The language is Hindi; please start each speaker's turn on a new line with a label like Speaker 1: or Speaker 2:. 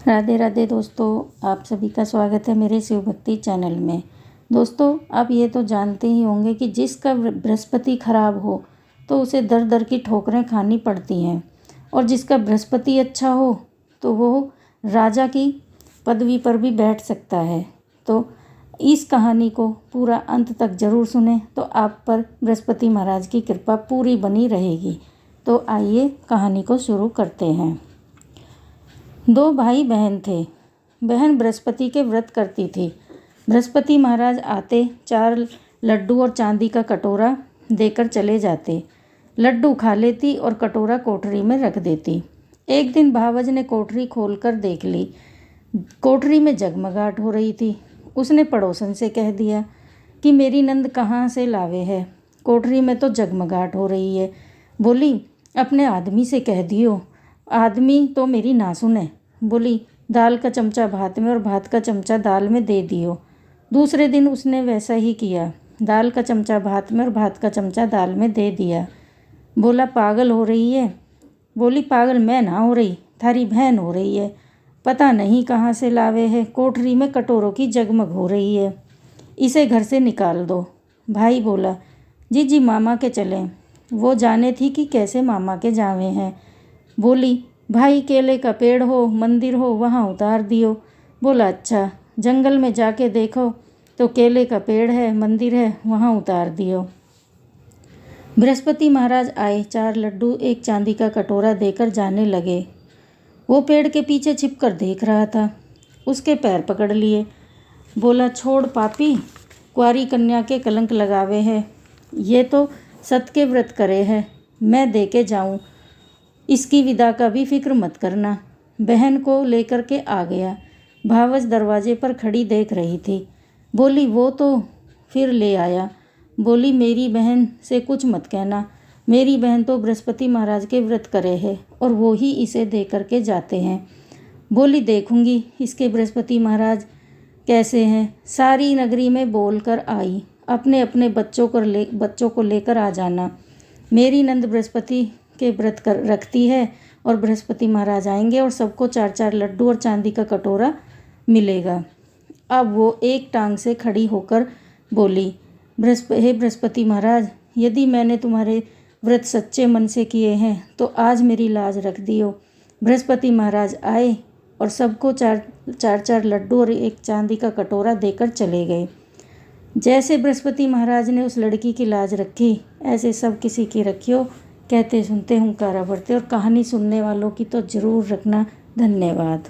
Speaker 1: राधे राधे दोस्तों, आप सभी का स्वागत है मेरे शिव भक्ति चैनल में। दोस्तों, आप ये तो जानते ही होंगे कि जिसका बृहस्पति खराब हो तो उसे दर दर की ठोकरें खानी पड़ती हैं, और जिसका बृहस्पति अच्छा हो तो वो राजा की पदवी पर भी बैठ सकता है। तो इस कहानी को पूरा अंत तक ज़रूर सुने तो आप पर बृहस्पति महाराज की कृपा पूरी बनी रहेगी। तो आइए कहानी को शुरू करते हैं। 2 भाई बहन थे। बहन बृहस्पति के व्रत करती थी। बृहस्पति महाराज आते 4 लड्डू और चांदी का कटोरा देकर चले जाते। लड्डू खा लेती और कटोरा कोठरी में रख देती। एक दिन भावज ने कोठरी खोलकर देख ली। कोठरी में जगमगाहट हो रही थी। उसने पड़ोसन से कह दिया कि मेरी नंद कहाँ से लावे है, कोठरी में तो जगमगाहट हो रही है। बोली, अपने आदमी से कह दियो। आदमी तो मेरी ना सुने। बोली, दाल का चमचा भात में और भात का चमचा दाल में दे दियो। दूसरे दिन उसने वैसा ही किया। दाल का चमचा भात में और भात का चमचा दाल में दे दिया। बोला, पागल हो रही है। बोली, पागल मैं ना हो रही, थारी बहन हो रही है। पता नहीं कहाँ से लावे है, कोठरी में कटोरों की जगमग हो रही है, इसे घर से निकाल दो। भाई बोला, जी जी मामा के चलें। वो जाने थी कि कैसे मामा के जावे हैं। बोली, भाई केले का पेड़ हो, मंदिर हो, वहाँ उतार दियो। बोला, अच्छा, जंगल में जाके देखो तो केले का पेड़ है, मंदिर है, वहाँ उतार दियो। बृहस्पति महाराज आए, 4 लड्डू 1 चांदी का कटोरा देकर जाने लगे। वो पेड़ के पीछे छिपकर देख रहा था। उसके पैर पकड़ लिए। बोला, छोड़ पापी, कुंवारी कन्या के कलंक लगावे है। ये तो सत के व्रत करे है, मैं दे के जाऊँ, इसकी विदा का भी फिक्र मत करना। बहन को लेकर के आ गया। भावज दरवाजे पर खड़ी देख रही थी। बोली, वो तो फिर ले आया। बोली, मेरी बहन से कुछ मत कहना, मेरी बहन तो बृहस्पति महाराज के व्रत करे है और वो ही इसे दे करके जाते हैं। बोली, देखूंगी इसके बृहस्पति महाराज कैसे हैं। सारी नगरी में बोल कर आई, अपने अपने बच्चों को लेकर आ जाना। मेरी नंद बृहस्पति के व्रत कर रखती है और बृहस्पति महाराज आएंगे और सबको 4-4 लड्डू और चांदी का कटोरा मिलेगा। अब वो एक टांग से खड़ी होकर बोली, हे बृहस्पति महाराज, यदि मैंने तुम्हारे व्रत सच्चे मन से किए हैं तो आज मेरी लाज रख दियो। बृहस्पति महाराज आए और सबको 4-4 लड्डू और 1 चांदी का कटोरा देकर चले गए। जैसे बृहस्पति महाराज ने उस लड़की की लाज रखी, ऐसे सब किसी की रखियो। कहते सुनते हुंकारा भरते, और कहानी सुनने वालों की तो ज़रूर रखना। धन्यवाद।